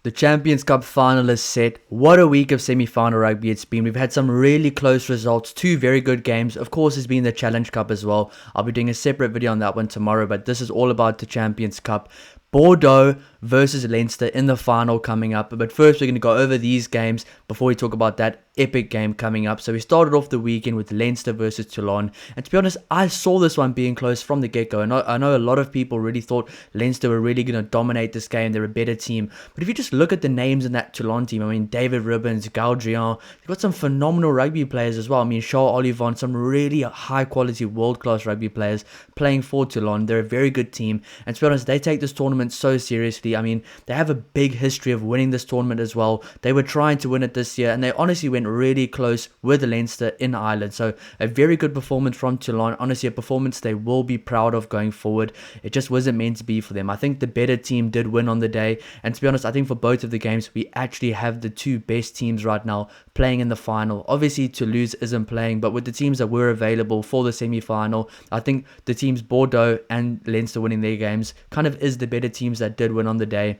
The Champions Cup final is set. What a week of semi-final rugby it's been. We've had some really close results, two very good games. Of course, there's been the Challenge Cup as well. I'll be doing a separate video on that one tomorrow, but this is all about the Champions Cup. Bordeaux versus Leinster in the final coming up. But first, we're going to go over these games before we talk about that epic game coming up. So we started off the weekend with Leinster versus Toulon. And to be honest, I saw this one being close from the get-go. And I know a lot of people really thought Leinster were really going to dominate this game. They're a better team. But if you just look at the names in that Toulon team, I mean, David Ribbons, Gaudrian, you've got some phenomenal rugby players as well. I mean, Charles Olivon, some really high-quality, world-class rugby players playing for Toulon. They're a very good team. And to be honest, they take this tournament so seriously. I mean, they have a big history of winning this tournament as well. They were trying to win it this year, and they honestly went really close with Leinster in Ireland. So a very good performance from Toulon. Honestly, a performance they will be proud of going forward. It just wasn't meant to be for them. I think the better team did win on the day. And to be honest, I think for both of the games, we actually have the two best teams right now playing in the final. Obviously, Toulouse isn't playing, but with the teams that were available for the semi-final, I think the teams Bordeaux and Leinster winning their games kind of is the better teams that did win on the day.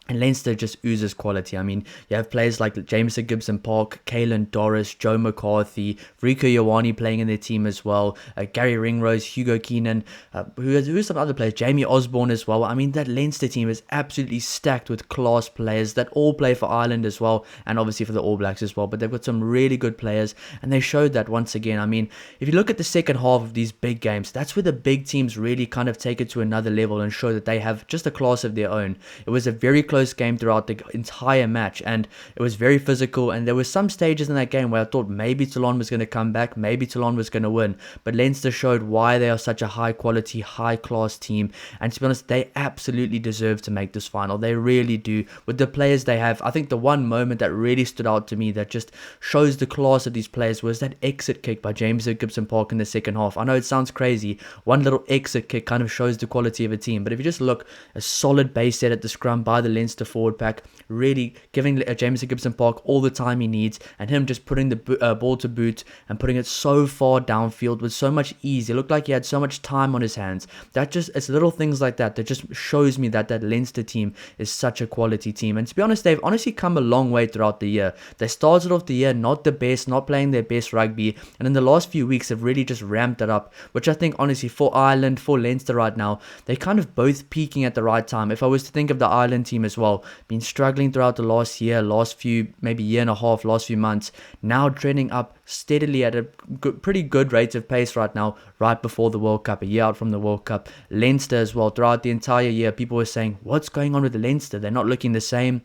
And Leinster just oozes quality. I mean, you have players like Jameson Gibson-Park, Caelan Doris, Joe McCarthy, Rico Ioane playing in their team as well, Gary Ringrose, Hugo Keenan, who's some other players, Jamie Osborne as well. I mean, that Leinster team is absolutely stacked with class players that all play for Ireland as well, and obviously for the All Blacks as well. But they've got some really good players, and they showed that once again. I mean, if you look at the second half of these big games, that's where the big teams really kind of take it to another level and show that they have just a class of their own. It was a very close game throughout the entire match, and it was very physical, and there were some stages in that game where I thought maybe Toulon was going to come back, maybe Toulon was going to win, but Leinster showed why they are such a high quality, high class team. And to be honest, they absolutely deserve to make this final. They really do. With the players they have, I think the one moment that really stood out to me that just shows the class of these players was that exit kick by James Gibson-Park in the second half. I know it sounds crazy, one little exit kick kind of shows the quality of a team, but if you just look, a solid base set at the scrum by the Leinster forward pack, really giving Jameson Gibson-Park all the time he needs, and him just putting the ball to boot and putting it so far downfield with so much ease. It looked like he had so much time on his hands. It's little things like that that just shows me that Leinster team is such a quality team. And to be honest, they've honestly come a long way throughout the year. They started off the year not the best, not playing their best rugby, and in the last few weeks have really just ramped it up, which I think honestly for Ireland, for Leinster right now, they're kind of both peaking at the right time. If I was to think of the Ireland team as well, been struggling throughout the last year, maybe year and a half, last few months, now trending up steadily at a pretty good rate of pace right now, right before the World Cup, a year out from the World Cup. Leinster as well, throughout the entire year, people were saying, what's going on with the Leinster? They're not looking the same.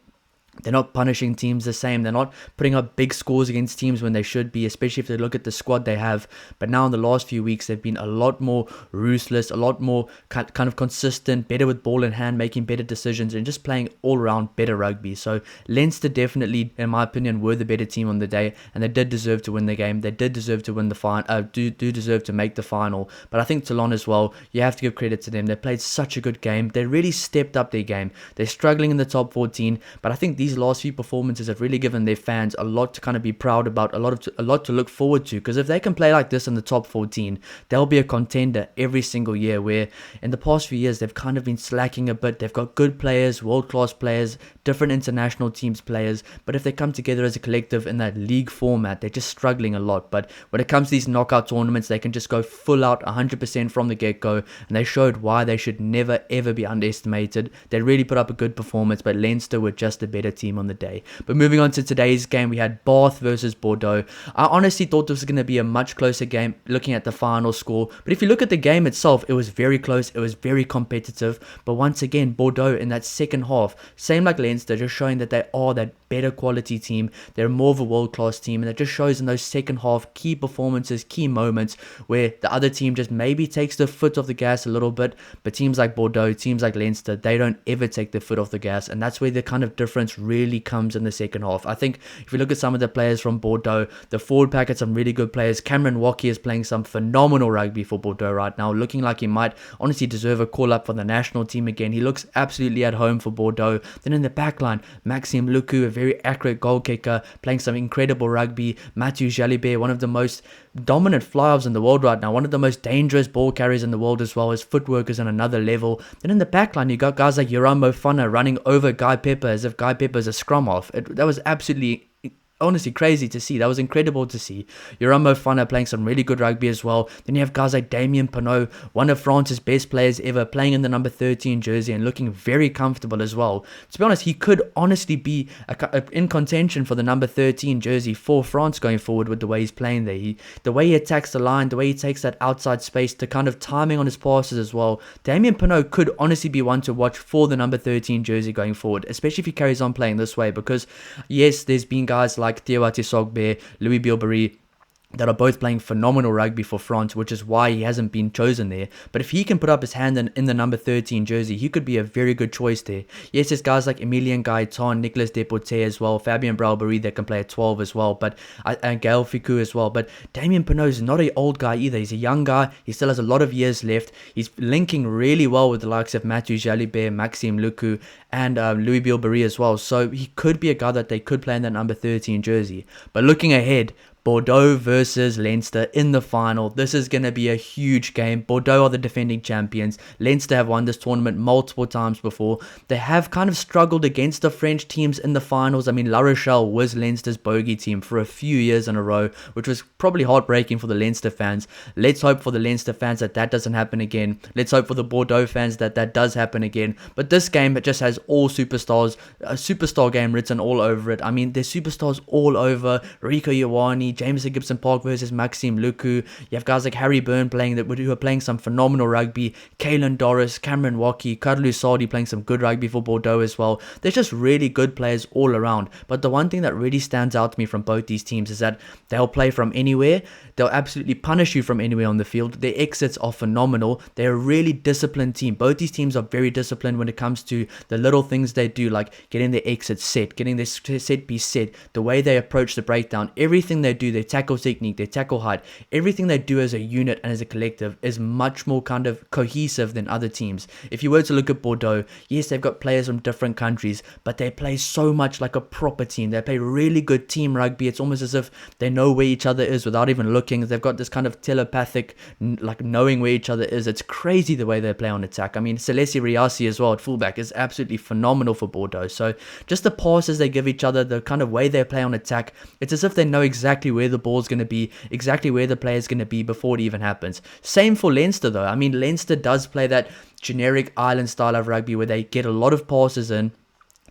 They're not punishing teams the same. They're not putting up big scores against teams when they should be, especially if they look at the squad they have. But now in the last few weeks, they've been a lot more ruthless, a lot more kind of consistent, better with ball in hand, making better decisions, and just playing all around better rugby. So Leinster definitely, in my opinion, were the better team on the day, and they did deserve to win the game. They did deserve to win the final, do deserve to make the final. But I think Toulon as well, you have to give credit to them. They played such a good game. They really stepped up their game. They're struggling in the top 14, but I think these last few performances have really given their fans a lot to kind of be proud about, a lot to look forward to, because if they can play like this in the top 14, they'll be a contender every single year, where in the past few years they've kind of been slacking a bit. They've got good players, world-class players, different international teams players, but if they come together as a collective in that league format, they're just struggling a lot. But when it comes to these knockout tournaments, they can just go full out 100% from the get-go, and they showed why they should never ever be underestimated. They really put up a good performance, but Leinster were just a better team on the day. But moving on to today's game, we had Bath versus Bordeaux. I honestly thought this was going to be a much closer game looking at the final score, but if you look at the game itself, it was very close, it was very competitive. But once again, Bordeaux in that second half, same like Leinster, just showing that they are that better quality team. They're more of a world-class team, and it just shows in those second half key performances, key moments where the other team just maybe takes the foot off the gas a little bit. But teams like Bordeaux, teams like Leinster, they don't ever take their foot off the gas, and that's where the kind of difference really comes in the second half. I think if you look at some of the players from Bordeaux, the forward pack had some really good players. Cameron Wacky is playing some phenomenal rugby for Bordeaux right now, looking like he might honestly deserve a call-up for the national team again. He looks absolutely at home for Bordeaux. Then in the back line, Maxime Luku, a very accurate goal kicker, playing some incredible rugby. Mathieu Jalibert, one of the most dominant fly-offs in the world right now, one of the most dangerous ball carriers in the world as well. His footwork is on another level. Then in the back line, you got guys like Yoram Mofana running over Guy Pepper as if Guy Pepper Webb as a scrum half. That was absolutely honestly crazy to see. That was incredible to see. Yoramo Fana playing some really good rugby as well. Then you have guys like Damien Penaud, one of France's best players ever, playing in the number 13 jersey and looking very comfortable as well. To be honest, he could honestly be in contention for the number 13 jersey for France going forward with the way he's playing there. The way he attacks the line, the way he takes that outside space, the kind of timing on his passes as well. Damien Penaud could honestly be one to watch for the number 13 jersey going forward, especially if he carries on playing this way, because yes, there's been guys like Teoati Sogbe, Louis Bilberry, that are both playing phenomenal rugby for France, which is why he hasn't been chosen there. But if he can put up his hand in the number 13 jersey, he could be a very good choice there. Yes, there's guys like Emilien Gaetan, Nicolas Deporté as well, Fabien Braubery that can play at 12 as well, and Gael Ficou as well. But Damien Penaud is not an old guy either. He's a young guy. He still has a lot of years left. He's linking really well with the likes of Mathieu Jalibert, Maxime Lucu, and Louis Bilberry as well. So he could be a guy that they could play in that number 13 jersey. But looking ahead, Bordeaux versus Leinster in the final. This is going to be a huge game. Bordeaux are the defending champions. Leinster have won this tournament multiple times before. They have kind of struggled against the French teams in the finals. I mean, La Rochelle was Leinster's bogey team for a few years in a row, which was probably heartbreaking for the Leinster fans. Let's hope for the Leinster fans that doesn't happen again. Let's hope for the Bordeaux fans that does happen again. But this game, it just has all superstars, a superstar game written all over it. I mean, there's superstars all over. Rico Ioane, Jameson Gibson Park versus Maxime Lucu. You have guys like Harry Byrne who are playing some phenomenal rugby. Kalen Doris, Cameron Waukee, Carlo Sardi playing some good rugby for Bordeaux as well. There's just really good players all around. But the one thing that really stands out to me from both these teams is that they'll play from anywhere. They'll absolutely punish you from anywhere on the field. Their exits are phenomenal. They're a really disciplined team. Both these teams are very disciplined when it comes to the little things they do, like getting their exits set, getting their set piece set, the way they approach the breakdown. Everything they do, their tackle technique, their tackle height, everything they do as a unit and as a collective is much more kind of cohesive than other teams. If you were to look at Bordeaux, yes, they've got players from different countries, but they play so much like a proper team. They play really good team rugby. It's almost as if they know where each other is without even looking. They've got this kind of telepathic, like knowing where each other is. It's crazy the way they play on attack. I mean, Celeste Riassi as well at fullback is absolutely phenomenal for Bordeaux. So just the passes they give each other, the kind of way they play on attack, it's as if they know exactly where the ball's going to be, exactly where the player's going to be before it even happens. Same for Leinster though. I mean, Leinster does play that generic island style of rugby where they get a lot of passes in,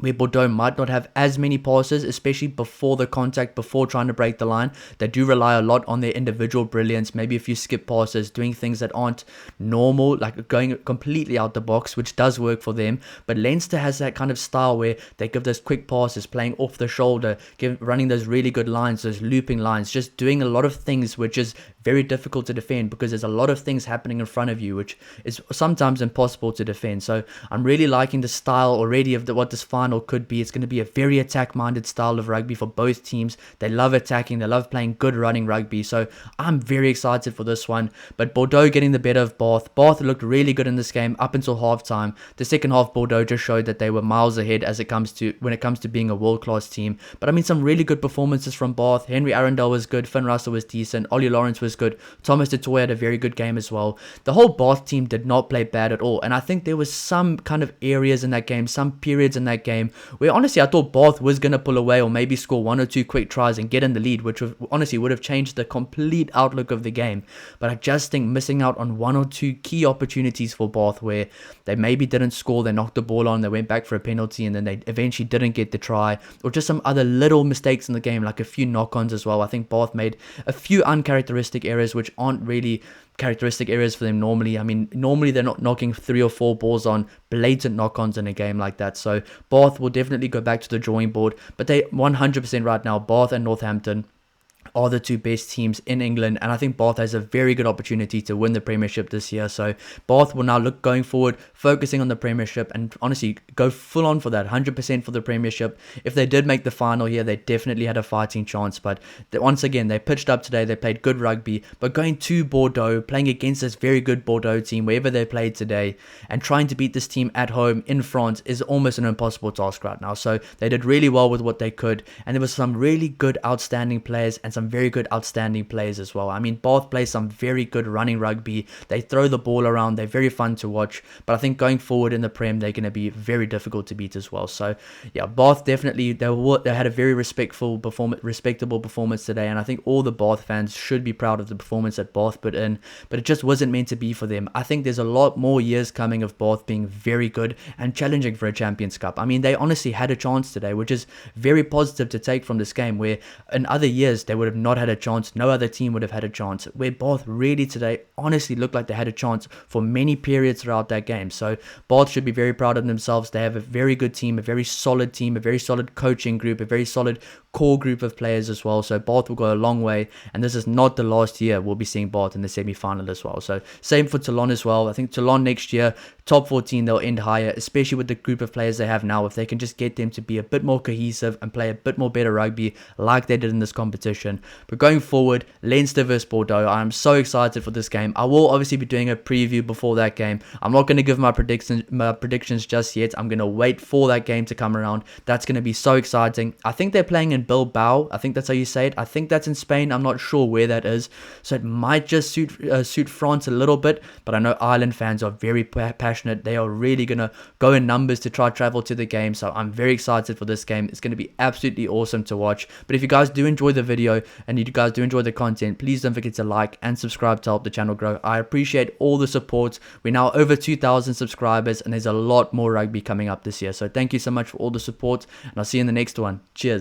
where Bordeaux might not have as many passes, especially before the contact, before trying to break the line. They do rely a lot on their individual brilliance, maybe a few skip passes, doing things that aren't normal, like going completely out the box, which does work for them. But Leinster has that kind of style where they give those quick passes, playing off the shoulder, running those really good lines, those looping lines, just doing a lot of things which is very difficult to defend because there's a lot of things happening in front of you, which is sometimes impossible to defend. So I'm really liking the style already of what this final could be. It's going to be a very attack-minded style of rugby for both teams. They love attacking. They love playing good running rugby. So I'm very excited for this one. But Bordeaux getting the better of Bath. Bath looked really good in this game up until halftime. The second half, Bordeaux just showed that they were miles ahead when it comes to being a world-class team. But I mean, some really good performances from Bath. Henry Arundel was good. Finn Russell was decent. Ollie Lawrence was good. Thomas du Toit had a very good game as well. The whole Bath team did not play bad at all. And I think there was some kind of areas in that game, some periods in that game where honestly I thought Bath was going to pull away or maybe score one or two quick tries and get in the lead, which honestly would have changed the complete outlook of the game. But I just think missing out on one or two key opportunities for Bath where they maybe didn't score, they knocked the ball on, they went back for a penalty and then they eventually didn't get the try, or just some other little mistakes in the game, like a few knock-ons as well. I think Bath made a few uncharacteristic errors which aren't really characteristic areas for them normally. I mean, normally they're not knocking 3 or 4 balls on, blatant knock-ons in a game like that. So Bath will definitely go back to the drawing board, but they 100% right now, Bath and Northampton are the two best teams in England, and I think Bath has a very good opportunity to win the Premiership this year. So Bath will now look going forward, focusing on the Premiership, and honestly go full on for that, 100% for the Premiership. If they did make the final here, they definitely had a fighting chance, but once again, they pitched up today, they played good rugby, but going to Bordeaux, playing against this very good Bordeaux team, wherever they played today, and trying to beat this team at home in France is almost an impossible task right now. So they did really well with what they could, and there was some really good outstanding players and some some very good, outstanding players as well. I mean, Bath play some very good running rugby. They throw the ball around. They're very fun to watch. But I think going forward in the Prem, they're going to be very difficult to beat as well. So yeah, Bath definitely, they had a very respectable performance today, and I think all the Bath fans should be proud of the performance that Bath put in. But it just wasn't meant to be for them. I think there's a lot more years coming of Bath being very good and challenging for a Champions Cup. I mean, they honestly had a chance today, which is very positive to take from this game, where in other years they would have not had a chance. No other team would have had a chance. Where Bath really today honestly looked like they had a chance for many periods throughout that game. So Bath should be very proud of themselves. They have a very good team, a very solid team, a very solid coaching group, a very solid core group of players as well. So Bath will go a long way, and this is not the last year we'll be seeing Bath in the semi-final as well. So same for Toulon as well. I think Toulon next year, top 14, they'll end higher, especially with the group of players they have now. If they can just get them to be a bit more cohesive and play a bit more better rugby like they did in this competition. But going forward, Leinster versus Bordeaux, I'm so excited for this game. I will obviously be doing a preview before that game. I'm not going to give my predictions just yet. I'm going to wait for that game to come around. That's going to be so exciting. I think they're playing in Bilbao. I think that's how you say it. I think that's in Spain. I'm not sure where that is. So it might just suit France a little bit. But I know Ireland fans are very passionate. They are really going to go in numbers to try travel to the game. So I'm very excited for this game. It's going to be absolutely awesome to watch. But if you guys do enjoy the video and you guys do enjoy the content, please don't forget to like and subscribe to help the channel grow. I appreciate all the support. We're now over 2,000 subscribers, and there's a lot more rugby coming up this year. So thank you so much for all the support, and I'll see you in the next one. Cheers.